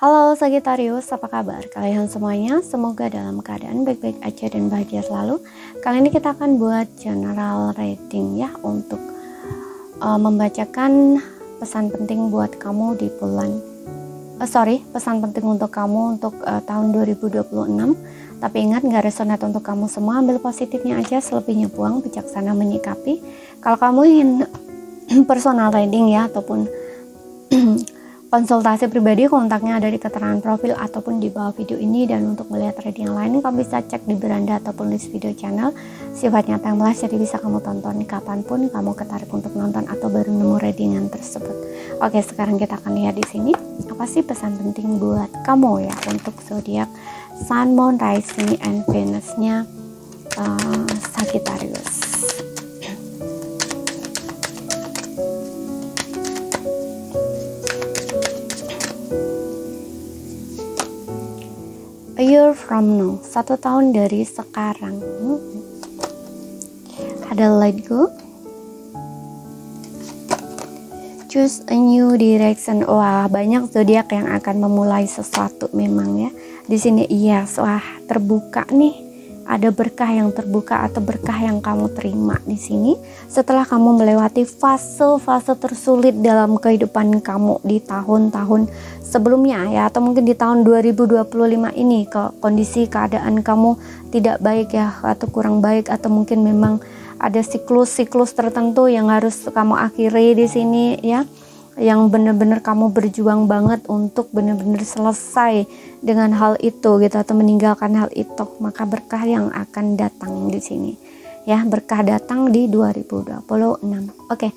Halo Sagittarius, apa kabar kalian semuanya? Semoga dalam keadaan baik-baik aja dan bahagia selalu. Kali ini kita akan buat general reading ya, untuk membacakan pesan penting buat kamu di bulan pesan penting untuk kamu untuk tahun 2026. Tapi ingat, gak resonate untuk kamu semua, ambil positifnya aja, selebihnya buang, bijaksana menyikapi. Kalau kamu ingin personal reading ya, ataupun konsultasi pribadi, kontaknya ada di keterangan profil ataupun di bawah video ini. Dan untuk melihat reading yang lain, kamu bisa cek di beranda ataupun list video channel. Sifatnya timeless, jadi bisa kamu tonton kapanpun kamu ketarik untuk nonton atau baru nemu readingan tersebut. Oke, sekarang kita akan lihat di sini apa sih pesan penting buat kamu ya untuk zodiak Sun, Moon, Rising, and Venus-nya Sagittarius. A year from now, 1 tahun dari sekarang. Ada let go, choose a new direction. Wah, banyak zodiak yang akan memulai sesuatu memang ya. Di sini yes, wah terbuka nih. Ada berkah yang terbuka atau berkah yang kamu terima di sini setelah kamu melewati fase-fase tersulit dalam kehidupan kamu di tahun-tahun sebelumnya ya, atau mungkin di tahun 2025 ini kondisi keadaan kamu tidak baik ya, atau kurang baik, atau mungkin memang ada siklus-siklus tertentu yang harus kamu akhiri di sini ya, yang benar-benar kamu berjuang banget untuk benar-benar selesai dengan hal itu gitu, atau meninggalkan hal itu. Maka berkah yang akan datang di sini ya, berkah datang di 2026. Oke,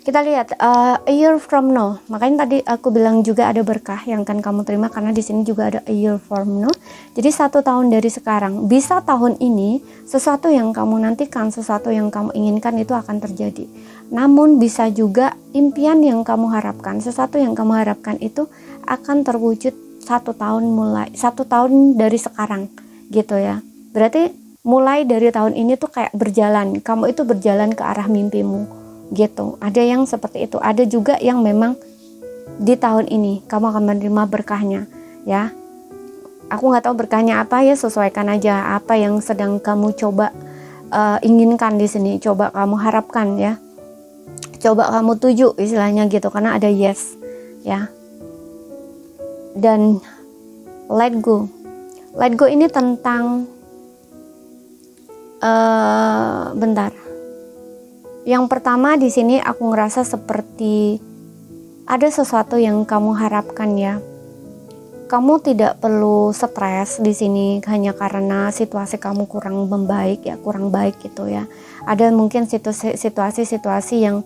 kita lihat a year from now. Makanya tadi aku bilang juga ada berkah yang akan kamu terima, karena di sini juga ada a year from now. Jadi 1 tahun dari sekarang, bisa tahun ini sesuatu yang kamu nantikan, sesuatu yang kamu inginkan itu akan terjadi. Namun bisa juga impian yang kamu harapkan, sesuatu yang kamu harapkan itu akan terwujud 1 tahun dari sekarang gitu ya. Berarti mulai dari tahun ini tuh kayak berjalan, kamu itu berjalan ke arah mimpimu gitu. Ada yang seperti itu, ada juga yang memang di tahun ini kamu akan menerima berkahnya ya. Aku nggak tahu berkahnya apa ya, sesuaikan aja apa yang sedang kamu coba inginkan di sini, coba kamu harapkan ya, coba kamu tuju istilahnya gitu, karena ada yes ya. Dan let go ini tentang bentar. Yang pertama di sini aku ngerasa seperti ada sesuatu yang kamu harapkan ya. Kamu tidak perlu stres di sini hanya karena situasi kamu kurang membaik ya, kurang baik gitu ya. Ada mungkin situasi-situasi yang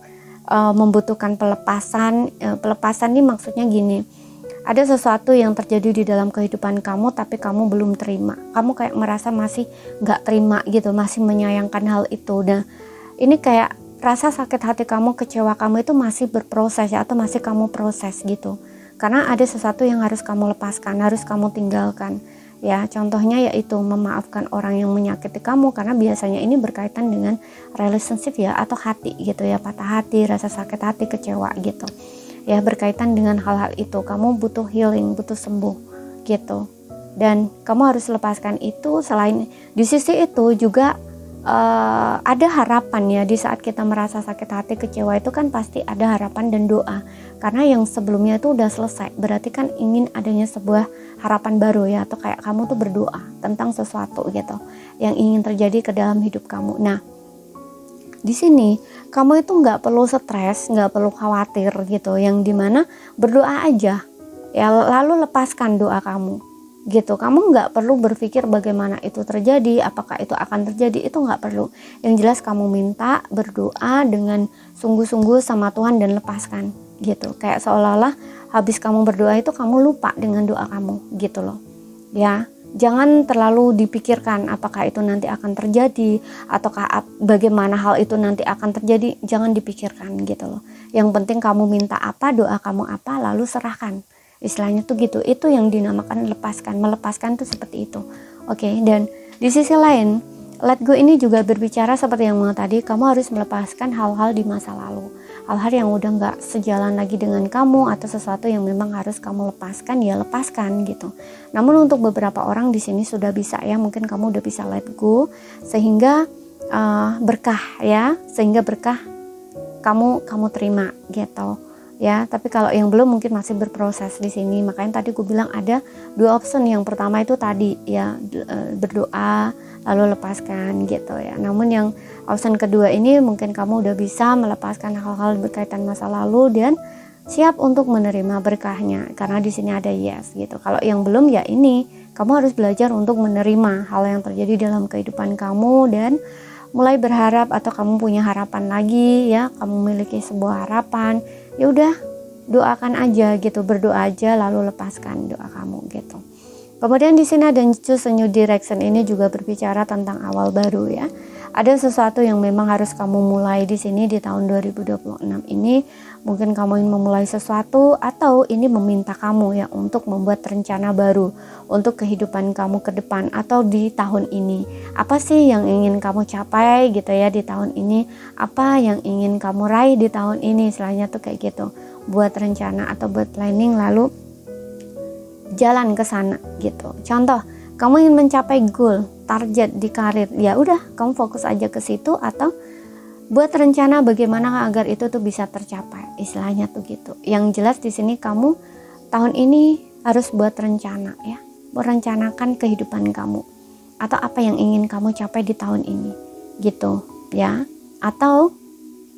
membutuhkan pelepasan. Pelepasan ini maksudnya gini. Ada sesuatu yang terjadi di dalam kehidupan kamu tapi kamu belum terima. Kamu kayak merasa masih nggak terima gitu, masih menyayangkan hal itu. Nah, ini kayak rasa sakit hati kamu, kecewa kamu itu masih berproses ya, atau masih kamu proses gitu. Karena ada sesuatu yang harus kamu lepaskan, harus kamu tinggalkan. Ya, contohnya yaitu memaafkan orang yang menyakiti kamu, karena biasanya ini berkaitan dengan relationship ya, atau hati gitu ya, patah hati, rasa sakit hati, kecewa gitu. Ya, berkaitan dengan hal-hal itu, kamu butuh healing, butuh sembuh gitu. Dan kamu harus lepaskan itu. Selain di sisi itu juga ada harapan ya, di saat kita merasa sakit hati, kecewa itu kan pasti ada harapan dan doa, karena yang sebelumnya itu udah selesai, berarti kan ingin adanya sebuah harapan baru ya, atau kayak kamu tuh berdoa tentang sesuatu gitu yang ingin terjadi ke dalam hidup kamu. Nah, di sini kamu itu nggak perlu stres, nggak perlu khawatir gitu, yang dimana berdoa aja ya, lalu lepaskan doa kamu gitu. Kamu nggak perlu berpikir bagaimana itu terjadi, apakah itu akan terjadi, itu nggak perlu. Yang jelas kamu minta, berdoa dengan sungguh-sungguh sama Tuhan dan lepaskan gitu. Kayak seolah-olah habis kamu berdoa itu kamu lupa dengan doa kamu gitu loh ya. Jangan terlalu dipikirkan apakah itu nanti akan terjadi, ataukah bagaimana hal itu nanti akan terjadi. Jangan dipikirkan gitu loh. Yang penting kamu minta apa, doa kamu apa, lalu serahkan. Istilahnya tuh gitu. Itu yang dinamakan lepaskan. Melepaskan tuh seperti itu. Oke, dan di sisi lain, let go ini juga berbicara seperti yang tadi, kamu harus melepaskan hal-hal di masa lalu. hal-hal yang udah nggak sejalan lagi dengan kamu, atau sesuatu yang memang harus kamu lepaskan, ya lepaskan gitu. Namun untuk beberapa orang di sini sudah bisa ya, mungkin kamu udah bisa let go sehingga berkah ya, sehingga berkah kamu terima gitu ya. Tapi kalau yang belum mungkin masih berproses di sini. Makanya tadi gue bilang ada dua option. Yang pertama itu tadi ya, berdoa lalu lepaskan gitu ya. Namun yang option kedua ini mungkin kamu udah bisa melepaskan hal-hal berkaitan masa lalu dan siap untuk menerima berkahnya, karena di sini ada yes gitu. Kalau yang belum ya ini kamu harus belajar untuk menerima hal yang terjadi dalam kehidupan kamu dan mulai berharap, atau kamu punya harapan lagi ya, kamu memiliki sebuah harapan, ya udah doakan aja gitu, berdoa aja lalu lepaskan doa kamu gitu. Kemudian di sini ada choose a new direction, ini juga berbicara tentang awal baru ya. Ada sesuatu yang memang harus kamu mulai di sini di tahun 2026 ini. Mungkin kamu ingin memulai sesuatu, atau ini meminta kamu ya untuk membuat rencana baru untuk kehidupan kamu ke depan atau di tahun ini. Apa sih yang ingin kamu capai gitu ya di tahun ini? Apa yang ingin kamu raih di tahun ini? Istilahnya tuh kayak gitu. Buat rencana atau buat planning lalu jalan ke sana gitu. Contoh, kamu ingin mencapai goal, target di karir, ya udah kamu fokus aja ke situ, atau buat rencana bagaimana agar itu tuh bisa tercapai. Istilahnya tuh gitu. Yang jelas di sini kamu tahun ini harus buat rencana ya, merencanakan kehidupan kamu atau apa yang ingin kamu capai di tahun ini gitu ya. Atau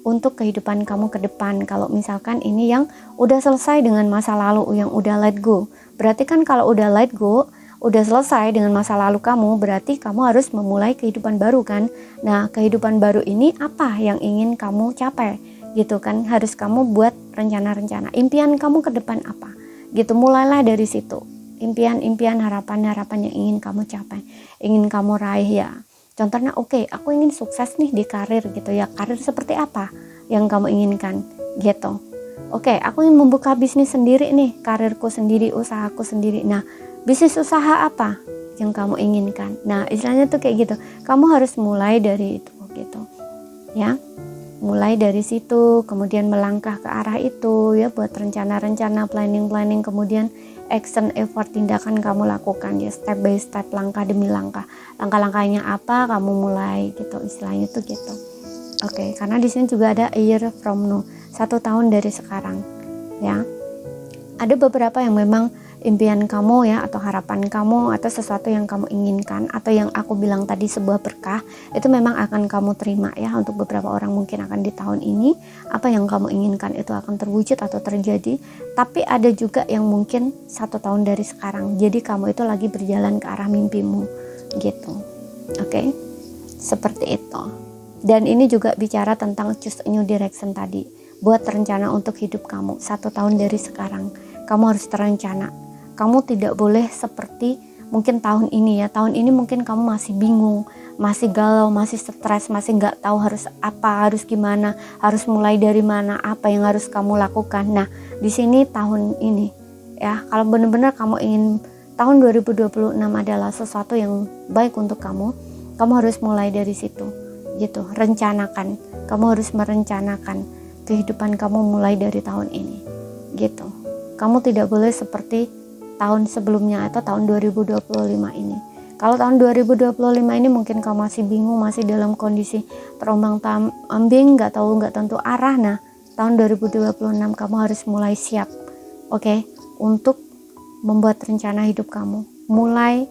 untuk kehidupan kamu ke depan, kalau misalkan ini yang udah selesai dengan masa lalu, yang udah let go, berarti kan kalau udah let go, udah selesai dengan masa lalu kamu, berarti kamu harus memulai kehidupan baru kan. Nah, kehidupan baru ini apa yang ingin kamu capai gitu kan, harus kamu buat rencana-rencana, impian kamu ke depan apa gitu, mulailah dari situ. Impian-impian, harapan-harapan yang ingin kamu capai, ingin kamu raih ya. Contohnya, oke, aku ingin sukses nih di karir gitu ya. Karir seperti apa yang kamu inginkan gitu. Oke, aku ingin membuka bisnis sendiri nih, karirku sendiri, usahaku sendiri. Nah, bisnis usaha apa yang kamu inginkan? Nah, istilahnya tuh kayak gitu. Kamu harus mulai dari itu gitu. Ya. Mulai dari situ, kemudian melangkah ke arah itu ya, buat rencana-rencana, planning, kemudian action, effort, tindakan kamu lakukan ya, step by step, langkah demi langkah. Langkah-langkahnya apa, kamu mulai gitu, istilahnya tuh gitu. Oke, karena di sini juga ada a year from now, 1 tahun dari sekarang ya. Ada beberapa yang memang impian kamu ya, atau harapan kamu, atau sesuatu yang kamu inginkan, atau yang aku bilang tadi sebuah berkah, itu memang akan kamu terima ya. Untuk beberapa orang mungkin akan di tahun ini, apa yang kamu inginkan itu akan terwujud atau terjadi. Tapi ada juga yang mungkin 1 tahun dari sekarang, jadi kamu itu lagi berjalan ke arah mimpimu gitu. Oke, seperti itu. Dan ini juga bicara tentang choose a new direction tadi, buat rencana untuk hidup kamu 1 tahun dari sekarang. Kamu harus terencana. Kamu tidak boleh seperti mungkin tahun ini ya. Tahun ini mungkin kamu masih bingung, masih galau, masih stres, masih nggak tahu harus apa, harus gimana, harus mulai dari mana, apa yang harus kamu lakukan. Nah, di sini tahun ini ya, kalau benar-benar kamu ingin tahun 2026 adalah sesuatu yang baik untuk kamu, kamu harus mulai dari situ gitu. Rencanakan. Kamu harus merencanakan kehidupan kamu mulai dari tahun ini gitu. Kamu tidak boleh seperti tahun sebelumnya atau tahun 2025 ini. Kalau tahun 2025 ini mungkin kamu masih bingung, masih dalam kondisi terombang-ambing, nggak tentu arah. Nah, tahun 2026 kamu harus mulai siap, oke, untuk membuat rencana hidup kamu, mulai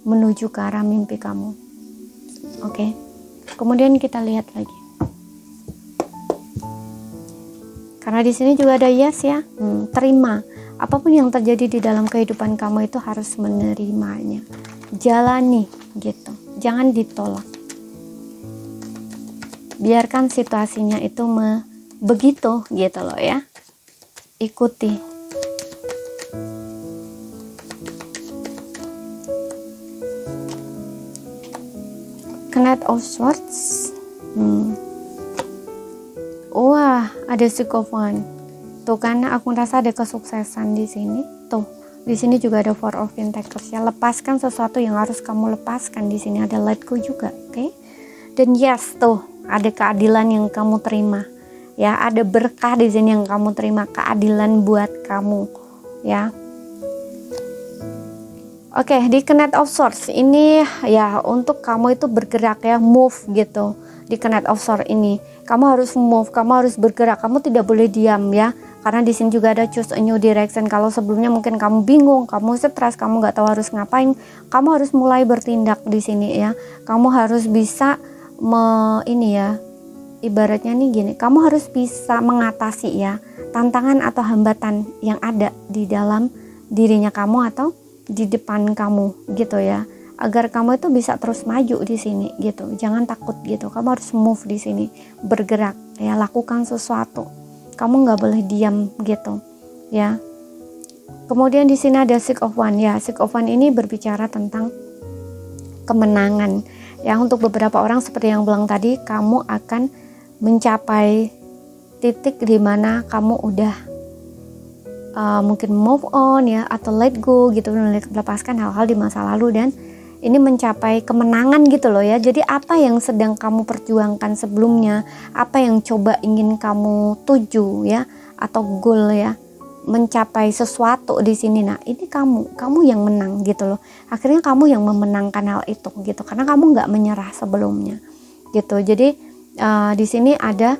menuju ke arah mimpi kamu, oke. Kemudian kita lihat lagi, karena di sini juga ada yes ya, terima. Apapun yang terjadi di dalam kehidupan kamu itu harus menerimanya, jalani gitu, jangan ditolak. Biarkan situasinya itu begitu gitu loh ya, ikuti. Knight of Swords. Wah, ada Psychophant. Tuh, karena aku rasa ada kesuksesan di sini. Tuh, di sini juga ada Four of Pentacles ya. Lepaskan sesuatu yang harus kamu lepaskan. Di sini ada let go juga, oke? Dan yes, tuh ada keadilan yang kamu terima ya, ada berkah di sini yang kamu terima, keadilan buat kamu ya. Oke, di Knight of Swords ini ya untuk kamu itu bergerak ya, move gitu. Di Knight of Swords ini kamu harus move, kamu harus bergerak, kamu tidak boleh diam ya. Karena di sini juga ada choose a new direction. Kalau sebelumnya mungkin kamu bingung, kamu stres, kamu nggak tahu harus ngapain, kamu harus mulai bertindak di sini ya. Kamu harus bisa ini ya, ibaratnya nih gini, kamu harus bisa mengatasi ya tantangan atau hambatan yang ada di dalam dirinya kamu atau di depan kamu gitu ya, agar kamu itu bisa terus maju di sini gitu. Jangan takut gitu, kamu harus move di sini, bergerak ya, lakukan sesuatu, kamu nggak boleh diam gitu ya. Kemudian di sini ada Six of Wands ya. Six of Wands ini berbicara tentang kemenangan ya. Untuk beberapa orang seperti yang bilang tadi, kamu akan mencapai titik di mana kamu udah mungkin move on ya, atau let go gitu, melepaskan hal-hal di masa lalu, dan ini mencapai kemenangan gitu loh ya. Jadi apa yang sedang kamu perjuangkan sebelumnya, apa yang coba ingin kamu tuju ya, atau goal ya, mencapai sesuatu di sini. Nah ini kamu yang menang gitu loh. Akhirnya kamu yang memenangkan hal itu gitu, karena kamu nggak menyerah sebelumnya gitu. Jadi di sini ada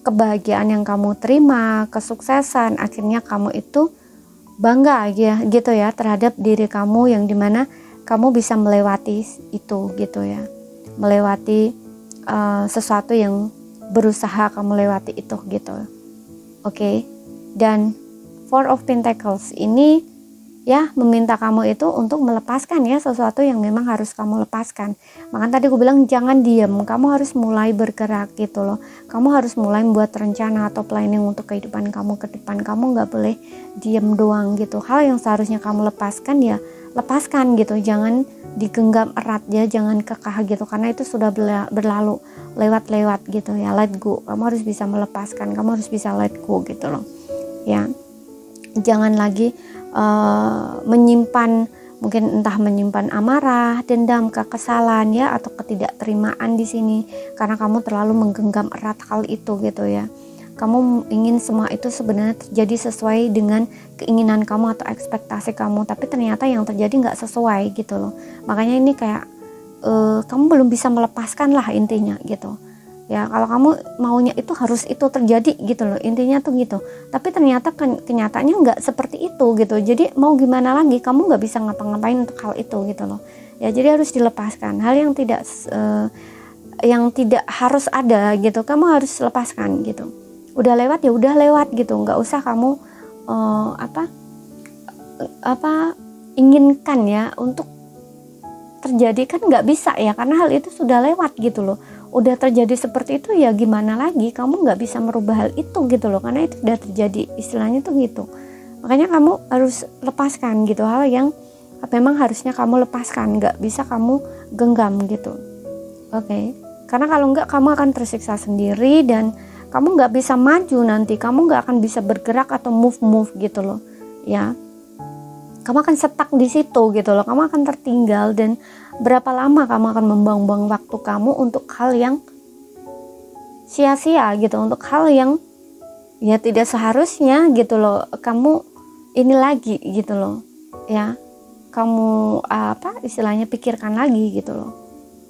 kebahagiaan yang kamu terima, kesuksesan, akhirnya kamu itu bangga ya gitu ya terhadap diri kamu, yang dimana kamu bisa melewati itu gitu ya, melewati sesuatu yang berusaha kamu lewati itu gitu. Oke. Dan Four of Pentacles ini ya meminta kamu itu untuk melepaskan ya sesuatu yang memang harus kamu lepaskan. Makanya tadi aku bilang jangan diam, kamu harus mulai bergerak gitu loh. Kamu harus mulai membuat rencana atau planning untuk kehidupan kamu ke depan. Kamu nggak boleh diam doang gitu. Hal yang seharusnya kamu lepaskan ya lepaskan gitu, jangan digenggam erat ya, jangan kekeh gitu, karena itu sudah berlalu, lewat gitu ya. Let go, kamu harus bisa melepaskan, kamu harus bisa let go gitu loh ya. Jangan lagi menyimpan, mungkin entah menyimpan amarah, dendam, kekesalan ya, atau ketidakterimaan di sini karena kamu terlalu menggenggam erat hal itu gitu ya. Kamu ingin semua itu sebenarnya terjadi sesuai dengan keinginan kamu atau ekspektasi kamu, tapi ternyata yang terjadi nggak sesuai gitu loh. Makanya ini kayak kamu belum bisa melepaskan lah intinya gitu ya. Kalau kamu maunya itu harus itu terjadi gitu loh, intinya tuh gitu, tapi ternyata kenyataannya nggak seperti itu gitu. Jadi mau gimana lagi, kamu nggak bisa ngapa-ngapain untuk hal itu gitu loh ya. Jadi harus dilepaskan hal yang tidak harus ada gitu, kamu harus lepaskan gitu. Udah lewat ya udah lewat gitu, nggak usah kamu inginkan ya untuk terjadi, kan nggak bisa ya, karena hal itu sudah lewat gitu loh. Udah terjadi seperti itu ya gimana lagi, kamu nggak bisa merubah hal itu gitu loh, karena itu udah terjadi, istilahnya tuh gitu. Makanya kamu harus lepaskan gitu hal yang memang harusnya kamu lepaskan, nggak bisa kamu genggam gitu. Oke. Karena kalau nggak kamu akan tersiksa sendiri dan kamu nggak bisa maju nanti, kamu nggak akan bisa bergerak atau move gitu loh ya. Kamu akan stuck di situ gitu loh, kamu akan tertinggal, dan berapa lama kamu akan membuang-buang waktu kamu untuk hal yang sia-sia gitu, untuk hal yang ya tidak seharusnya gitu loh. Kamu ini lagi gitu loh ya, kamu istilahnya pikirkan lagi gitu loh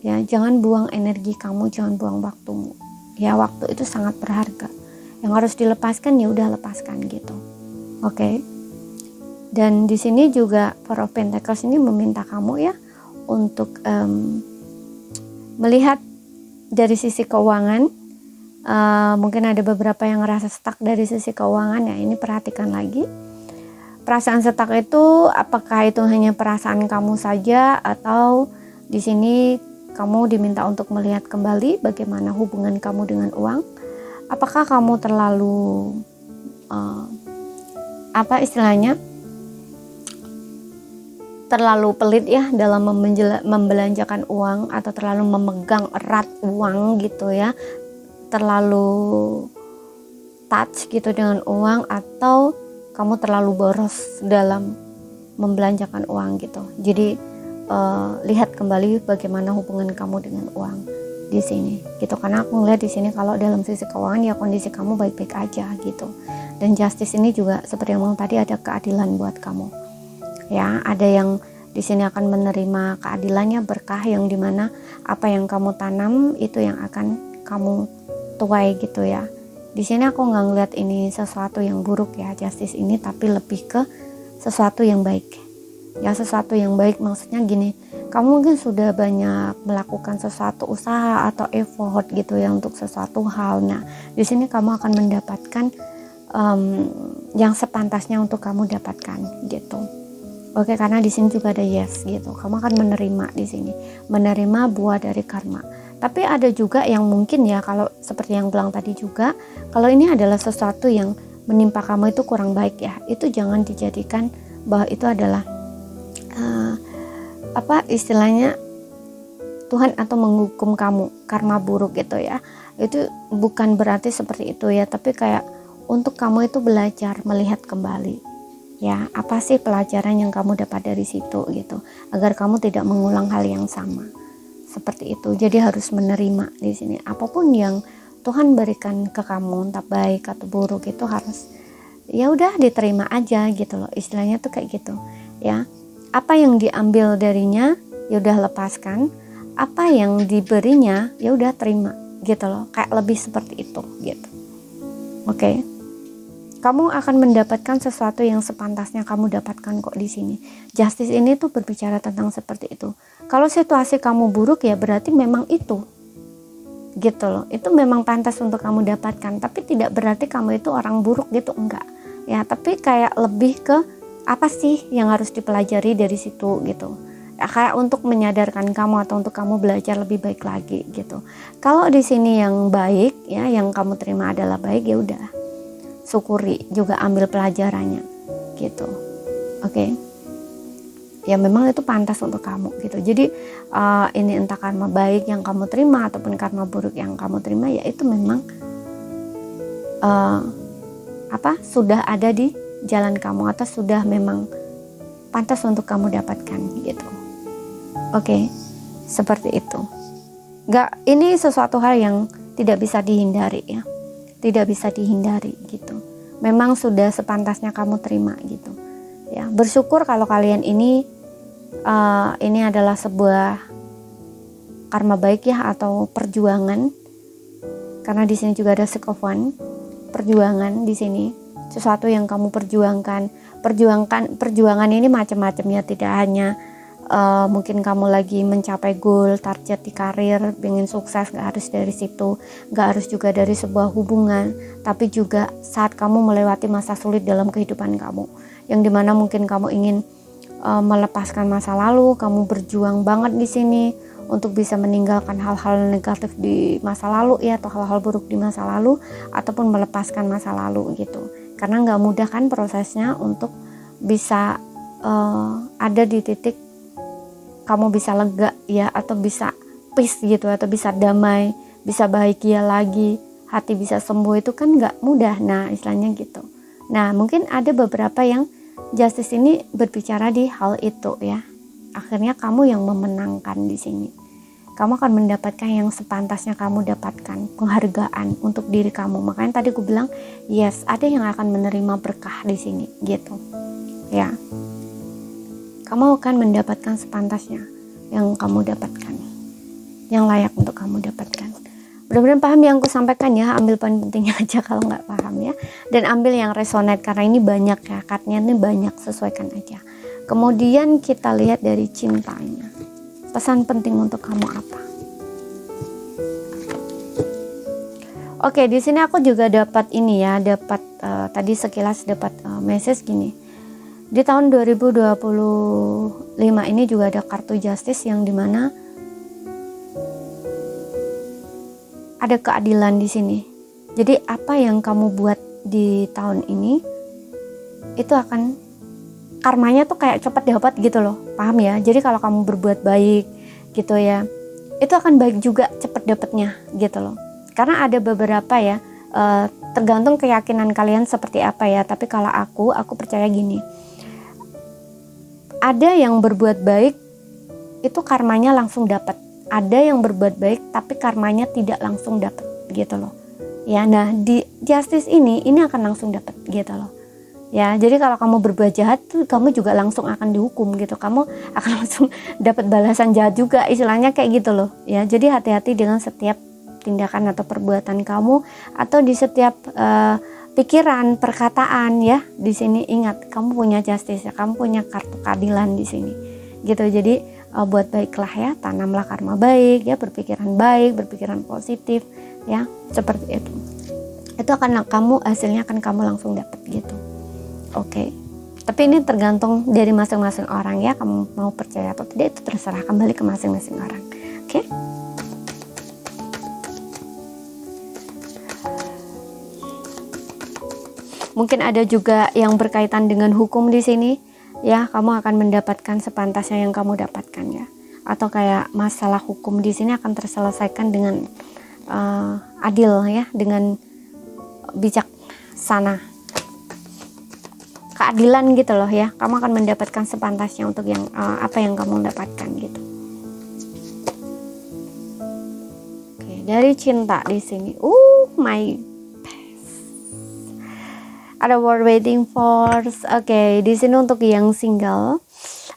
ya. Jangan buang energi kamu, jangan buang waktumu ya. Waktu itu sangat berharga, yang harus dilepaskan ya udah lepaskan gitu. Oke. Dan di sini juga Four of Pentacles ini meminta kamu ya untuk melihat dari sisi keuangan. Mungkin ada beberapa yang ngerasa stuck dari sisi keuangan ya, ini perhatikan lagi. Perasaan stuck itu apakah itu hanya perasaan kamu saja, atau di sini kamu diminta untuk melihat kembali bagaimana hubungan kamu dengan uang. Apakah kamu terlalu terlalu pelit ya dalam membelanjakan uang, atau terlalu memegang erat uang gitu ya, terlalu touch gitu dengan uang, atau kamu terlalu boros dalam membelanjakan uang gitu. Jadi lihat kembali bagaimana hubungan kamu dengan uang di sini gitu, karena aku ngeliat di sini kalau dalam sisi keuangan ya kondisi kamu baik-baik aja gitu. Dan justice ini juga seperti yang tadi, ada keadilan buat kamu ya, ada yang di sini akan menerima keadilannya, berkah yang dimana apa yang kamu tanam itu yang akan kamu tuai gitu ya. Di sini aku nggak ngeliat ini sesuatu yang buruk ya justice ini, tapi lebih ke sesuatu yang baik ya. Sesuatu yang baik maksudnya gini, kamu mungkin sudah banyak melakukan sesuatu usaha atau effort gitu ya untuk sesuatu hal. Nah di sini kamu akan mendapatkan yang sepantasnya untuk kamu dapatkan gitu. Oke, karena di sini juga ada yes gitu. Kamu akan menerima di sini, menerima buah dari karma. Tapi ada juga yang mungkin ya, kalau seperti yang bilang tadi juga, kalau ini adalah sesuatu yang menimpa kamu itu kurang baik ya, itu jangan dijadikan bahwa itu adalah apa istilahnya Tuhan atau menghukum kamu karma buruk gitu ya. Itu bukan berarti seperti itu ya, tapi kayak untuk kamu itu belajar melihat kembali ya, apa sih pelajaran yang kamu dapat dari situ gitu, agar kamu tidak mengulang hal yang sama seperti itu. Jadi harus menerima di sini apapun yang Tuhan berikan ke kamu, entah baik atau buruk, itu harus ya udah diterima aja gitu loh, istilahnya tuh kayak gitu ya. Apa yang diambil darinya ya udah lepaskan, apa yang diberinya ya udah terima gitu loh, kayak lebih seperti itu gitu. Oke. Kamu akan mendapatkan sesuatu yang sepantasnya kamu dapatkan kok di sini. Justice ini tuh berbicara tentang seperti itu. Kalau situasi kamu buruk ya berarti memang itu. Gitu loh. Itu memang pantas untuk kamu dapatkan, tapi tidak berarti kamu itu orang buruk gitu, enggak. Ya, tapi kayak lebih ke apa sih yang harus dipelajari dari situ gitu. Ya, kayak untuk menyadarkan kamu atau untuk kamu belajar lebih baik lagi gitu. Kalau di sini yang baik ya, yang kamu terima adalah baik, ya udah. Syukuri, juga ambil pelajarannya gitu. Oke. Ya memang itu pantas untuk kamu gitu. Jadi ini entah karma baik yang kamu terima ataupun karma buruk yang kamu terima, ya itu memang sudah ada di jalan kamu atau sudah memang pantas untuk kamu dapatkan gitu. Oke. Seperti itu. Ini sesuatu hal yang tidak bisa dihindari ya. Tidak bisa dihindari gitu. Memang sudah sepantasnya kamu terima gitu. Ya, bersyukur kalau kalian ini adalah sebuah karma baik ya, atau perjuangan. Karena di sini juga ada Six of Wands, perjuangan di sini, sesuatu yang kamu perjuangkan. Perjuangan ini macam-macam ya, tidak hanya mungkin kamu lagi mencapai goal, target di karir, pengen sukses, gak harus dari situ, gak harus juga dari sebuah hubungan, tapi juga saat kamu melewati masa sulit dalam kehidupan kamu, yang dimana mungkin kamu ingin melepaskan masa lalu, kamu berjuang banget di sini untuk bisa meninggalkan hal-hal negatif di masa lalu ya, atau hal-hal buruk di masa lalu, ataupun melepaskan masa lalu gitu, karena gak mudah kan prosesnya untuk bisa ada di titik kamu bisa lega ya, atau bisa peace gitu, atau bisa damai, bisa bahagia lagi, hati bisa sembuh, itu kan gak mudah. Nah istilahnya gitu. Nah mungkin ada beberapa yang justice ini berbicara di hal itu ya. Akhirnya kamu yang memenangkan di sini. Kamu akan mendapatkan yang sepantasnya kamu dapatkan, penghargaan untuk diri kamu. Makanya tadi aku bilang yes, ada yang akan menerima berkah di sini gitu ya. Kamu akan mendapatkan sepantasnya yang kamu dapatkan, yang layak untuk kamu dapatkan. Mudah-mudahan paham yang aku sampaikan ya. Ambil poin pentingnya aja kalau nggak paham ya, dan ambil yang resonate karena ini banyak ya, kartnya ini banyak, sesuaikan aja. Kemudian kita lihat dari cintanya, pesan penting untuk kamu apa? Oke, di sini aku juga dapat ini ya, tadi sekilas dapat message gini. Di tahun 2025 ini juga ada kartu justice yang dimana ada keadilan di sini. Jadi apa yang kamu buat di tahun ini itu akan karmanya tuh kayak cepat dapat gitu loh, paham ya? Jadi kalau kamu berbuat baik gitu ya, itu akan baik juga cepat dapatnya gitu loh. Karena ada beberapa ya, tergantung keyakinan kalian seperti apa ya. Tapi kalau aku percaya gini. Ada yang berbuat baik itu karmanya langsung dapat, ada yang berbuat baik tapi karmanya tidak langsung dapat gitu loh. Ya, nah di justice ini akan langsung dapat gitu loh. Ya, jadi kalau kamu berbuat jahat tuh kamu juga langsung akan dihukum gitu. Kamu akan langsung dapat balasan jahat juga, istilahnya kayak gitu loh. Ya, jadi hati-hati dengan setiap tindakan atau perbuatan kamu atau di setiap pikiran, perkataan ya. Di sini ingat, kamu punya justice ya, kamu punya kartu keadilan di sini. Gitu. Jadi buat baiklah ya, tanamlah karma baik ya, berpikiran baik, berpikiran positif ya, seperti itu. Itu akan hasilnya akan kamu langsung dapat gitu. Oke. Tapi ini tergantung dari masing-masing orang ya, kamu mau percaya atau tidak itu terserah, kembali ke masing-masing orang. Oke. Mungkin ada juga yang berkaitan dengan hukum di sini, ya kamu akan mendapatkan sepantasnya yang kamu dapatkan ya. Atau kayak masalah hukum di sini akan terselesaikan dengan adil ya, dengan bijaksana, keadilan gitu loh ya. Kamu akan mendapatkan sepantasnya untuk yang apa yang kamu dapatkan gitu. Oke, dari cinta di sini, my ada word waiting for. Oke, di sini untuk yang single,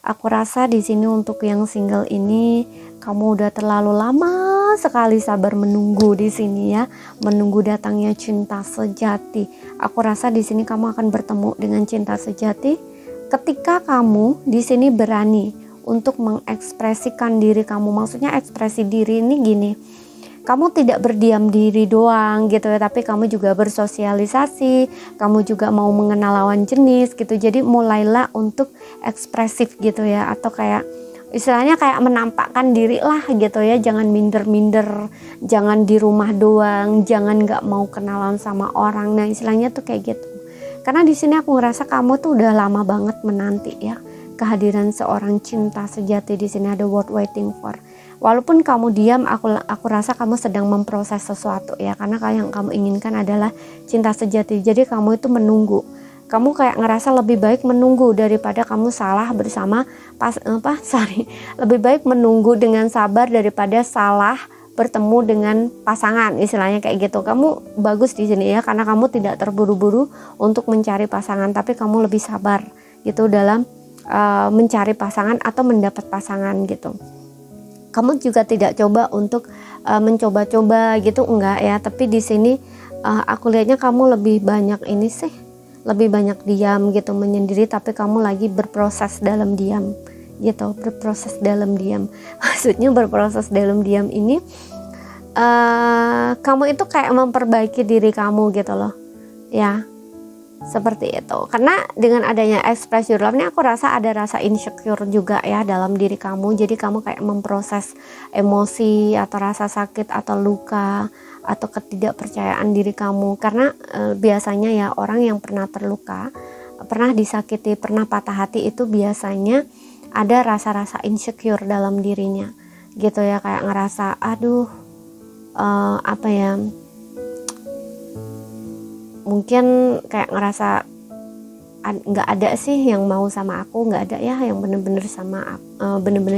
aku rasa di sini untuk yang single ini kamu udah terlalu lama sekali sabar menunggu di sini ya, menunggu datangnya cinta sejati. Aku rasa di sini kamu akan bertemu dengan cinta sejati ketika kamu di sini berani untuk mengekspresikan diri kamu. Maksudnya ekspresi diri ini gini. Kamu tidak berdiam diri doang gitu ya, tapi kamu juga bersosialisasi, kamu juga mau mengenal lawan jenis gitu. Jadi mulailah untuk ekspresif gitu ya, atau kayak istilahnya kayak menampakkan diri lah gitu ya. Jangan minder-minder, jangan di rumah doang, jangan nggak mau kenalan sama orang. Nah istilahnya tuh kayak gitu. Karena di sini aku ngerasa kamu tuh udah lama banget menanti ya kehadiran seorang cinta sejati. Di sini ada word waiting for. Walaupun kamu diam, aku rasa kamu sedang memproses sesuatu ya, karena yang kamu inginkan adalah cinta sejati. Jadi kamu itu menunggu. Kamu kayak ngerasa lebih baik menunggu daripada kamu salah bersama lebih baik menunggu dengan sabar daripada salah bertemu dengan pasangan, istilahnya kayak gitu. Kamu bagus di sini ya, karena kamu tidak terburu-buru untuk mencari pasangan, tapi kamu lebih sabar gitu dalam mencari pasangan atau mendapat pasangan gitu. Kamu juga tidak coba untuk mencoba-coba gitu, enggak ya. Tapi di sini aku lihatnya kamu lebih banyak ini sih, lebih banyak diam gitu, menyendiri, tapi kamu lagi berproses dalam diam gitu, berproses dalam diam. Maksudnya berproses dalam diam ini kamu itu kayak memperbaiki diri kamu gitu loh ya. Seperti itu. Karena dengan adanya express your love ini aku rasa ada rasa insecure juga ya dalam diri kamu. Jadi kamu kayak memproses emosi atau rasa sakit atau luka atau ketidakpercayaan diri kamu. Karena biasanya ya orang yang pernah terluka, pernah disakiti, pernah patah hati itu biasanya ada rasa-rasa insecure dalam dirinya gitu ya, kayak ngerasa aduh mungkin kayak ngerasa nggak ada sih yang mau sama aku, nggak ada ya yang bener-bener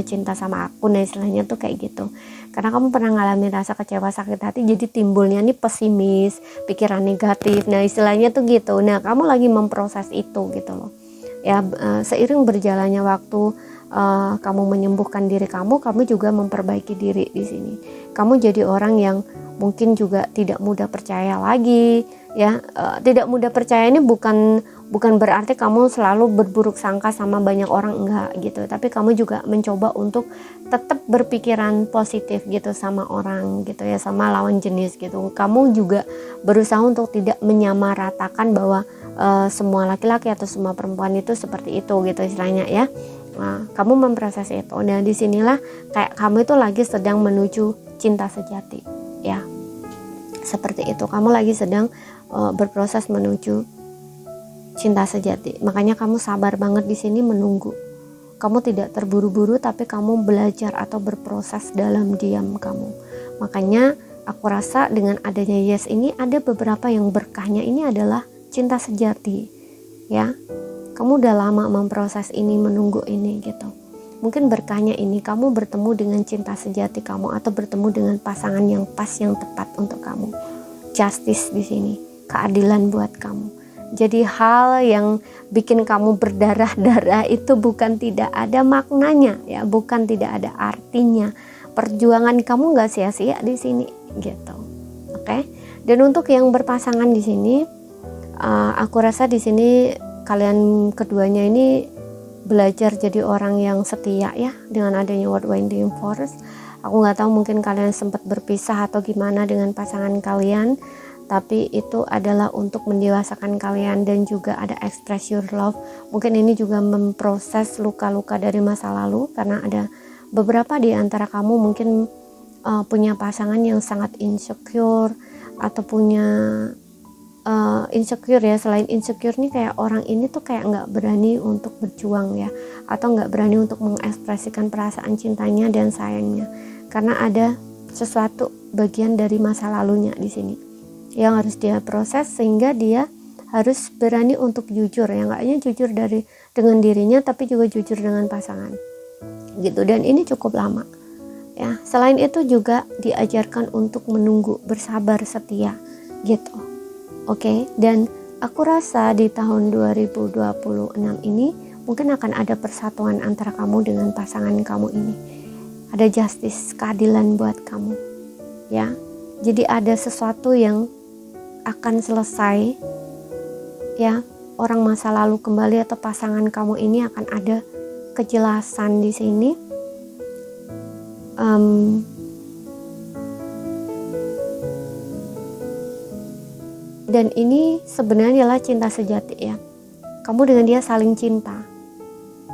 cinta sama aku. Nah istilahnya tuh kayak gitu, karena kamu pernah ngalamin rasa kecewa, sakit hati, jadi timbulnya nih pesimis, pikiran negatif. Nah istilahnya tuh gitu. Nah kamu lagi memproses itu gitu loh ya. Seiring berjalannya waktu, kamu menyembuhkan diri kamu juga memperbaiki diri di sini. Kamu jadi orang yang mungkin juga tidak mudah percaya lagi ya. Tidak mudah percaya ini bukan berarti kamu selalu berburuk sangka sama banyak orang, enggak gitu. Tapi kamu juga mencoba untuk tetap berpikiran positif gitu sama orang gitu ya, sama lawan jenis gitu. Kamu juga berusaha untuk tidak menyamaratakan bahwa semua laki-laki atau semua perempuan itu seperti itu gitu istilahnya ya. Nah, kamu memproses itu. Nah disinilah kayak kamu itu lagi sedang menuju cinta sejati ya. Seperti itu, kamu lagi sedang berproses menuju cinta sejati. Makanya kamu sabar banget di sini menunggu. Kamu tidak terburu-buru, tapi kamu belajar atau berproses dalam diam kamu. Makanya aku rasa dengan adanya yes ini ada beberapa yang berkahnya ini adalah cinta sejati ya. Kamu udah lama memproses ini, menunggu ini gitu. mungkin berkahnya ini kamu bertemu dengan cinta sejati kamu atau bertemu dengan pasangan yang pas, yang tepat untuk kamu. Justice di sini, keadilan buat kamu. Jadi hal yang bikin kamu berdarah-darah itu bukan tidak ada maknanya ya, bukan tidak ada artinya. Perjuangan kamu nggak sia-sia di sini gitu. Oke. Dan untuk yang berpasangan di sini, aku rasa di sini kalian keduanya ini belajar jadi orang yang setia ya dengan adanya World Winding Force. Aku nggak tahu mungkin kalian sempat berpisah atau gimana dengan pasangan kalian, tapi itu adalah untuk mendewasakan kalian dan juga ada express your love. Mungkin ini juga memproses luka-luka dari masa lalu, karena ada beberapa di antara kamu mungkin punya pasangan yang sangat insecure atau punya insecure ya. Selain insecure nih kayak orang ini tuh kayak nggak berani untuk berjuang ya, atau nggak berani untuk mengekspresikan perasaan cintanya dan sayangnya, karena ada sesuatu bagian dari masa lalunya di sini yang harus dia proses, sehingga dia harus berani untuk jujur ya, nggak hanya jujur dengan dirinya tapi juga jujur dengan pasangan gitu. Dan ini cukup lama ya. Selain itu juga diajarkan untuk menunggu, bersabar, setia gitu. Oke. Dan aku rasa di tahun 2026 ini mungkin akan ada persatuan antara kamu dengan pasangan kamu ini. Ada justice, keadilan buat kamu ya. Jadi ada sesuatu yang akan selesai ya. Orang masa lalu kembali atau pasangan kamu ini akan ada kejelasan di sini. Dan ini sebenarnya adalah cinta sejati ya. Kamu dengan dia saling cinta,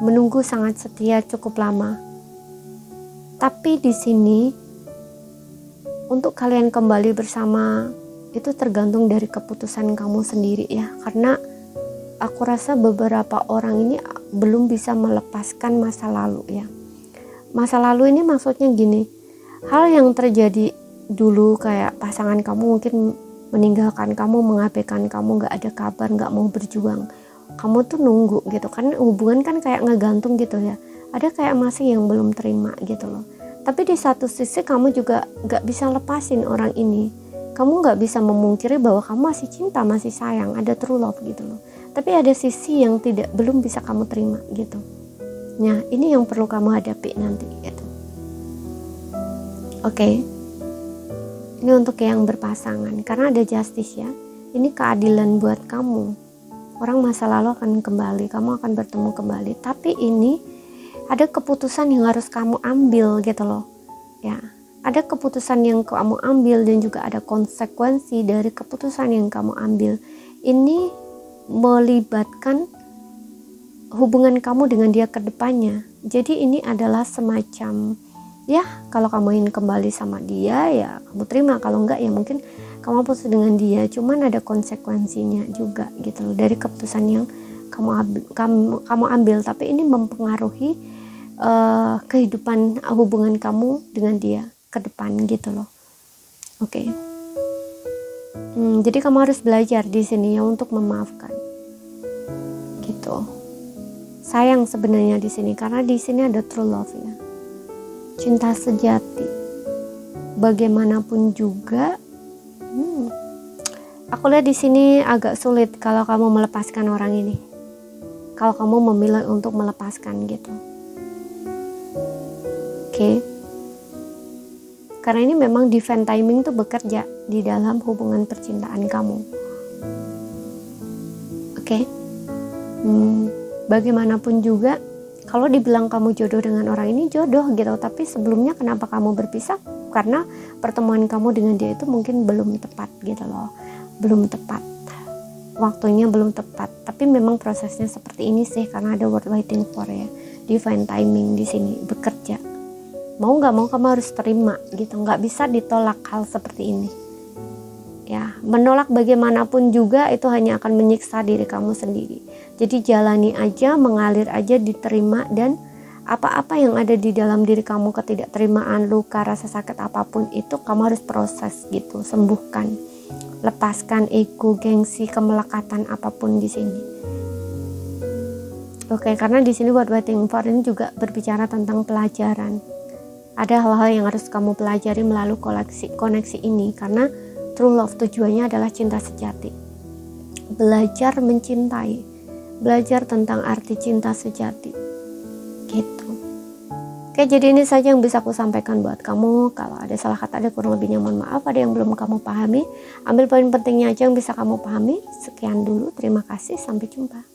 menunggu sangat setia cukup lama. Tapi di sini untuk kalian kembali bersama itu tergantung dari keputusan kamu sendiri ya. Karena aku rasa beberapa orang ini belum bisa melepaskan masa lalu ya. Masa lalu ini maksudnya gini, hal yang terjadi dulu kayak pasangan kamu mungkin meninggalkan kamu, mengabaikan kamu, gak ada kabar, gak mau berjuang. Kamu tuh nunggu gitu kan, hubungan kan kayak ngegantung gitu ya. Ada kayak masih yang belum terima gitu loh. Tapi di satu sisi kamu juga gak bisa lepasin orang ini. Kamu gak bisa memungkiri bahwa kamu masih cinta, masih sayang, ada true love gitu loh. Tapi ada sisi yang belum bisa kamu terima gitu. Nah ini yang perlu kamu hadapi nanti gitu. Oke. Ini untuk yang berpasangan, karena ada justice ya. Ini keadilan buat kamu. Orang masa lalu akan kembali, kamu akan bertemu kembali. Tapi ini ada keputusan yang harus kamu ambil gitu loh ya. Ada keputusan yang kamu ambil dan juga ada konsekuensi dari keputusan yang kamu ambil. Ini melibatkan hubungan kamu dengan dia ke depannya. Jadi ini adalah semacam ya, kalau kamu ingin kembali sama dia ya kamu terima, kalau enggak ya mungkin kamu putus dengan dia. Cuman ada konsekuensinya juga gitu loh dari keputusan yang kamu ambil. Tapi ini mempengaruhi kehidupan hubungan kamu dengan dia ke depan gitu loh. Oke. Jadi kamu harus belajar di sini ya untuk memaafkan. Gitu. Sayang sebenarnya di sini karena di sini ada true love ya. Cinta sejati. Bagaimanapun juga aku lihat di sini agak sulit kalau kamu melepaskan orang ini. Kalau kamu memilih untuk melepaskan gitu. Oke. Karena ini memang divine timing tuh bekerja di dalam hubungan percintaan kamu. Oke. Bagaimanapun juga kalau dibilang kamu jodoh dengan orang ini jodoh gitu, tapi sebelumnya kenapa kamu berpisah? Karena pertemuan kamu dengan dia itu mungkin belum tepat gitu loh. Belum tepat. Waktunya belum tepat. Tapi memang prosesnya seperti ini sih karena ada word waiting for ya. Divine timing di sini bekerja. Mau nggak mau kamu harus terima gitu, nggak bisa ditolak hal seperti ini ya. Menolak bagaimanapun juga itu hanya akan menyiksa diri kamu sendiri. Jadi jalani aja, mengalir aja, diterima. Dan apa-apa yang ada di dalam diri kamu, ketidakterimaan, luka, rasa sakit apapun itu kamu harus proses gitu, sembuhkan, lepaskan ego, gengsi, kemelekatan apapun di sini. Oke, karena di sini buat waiting for ini juga berbicara tentang pelajaran. Ada hal-hal yang harus kamu pelajari melalui koneksi ini, karena true love tujuannya adalah cinta sejati. Belajar mencintai, belajar tentang arti cinta sejati. Gitu. Oke, jadi ini saja yang bisa aku sampaikan buat kamu. Kalau ada salah kata, ada kurang lebihnya mohon maaf. Ada yang belum kamu pahami, ambil poin pentingnya aja yang bisa kamu pahami. Sekian dulu, terima kasih, sampai jumpa.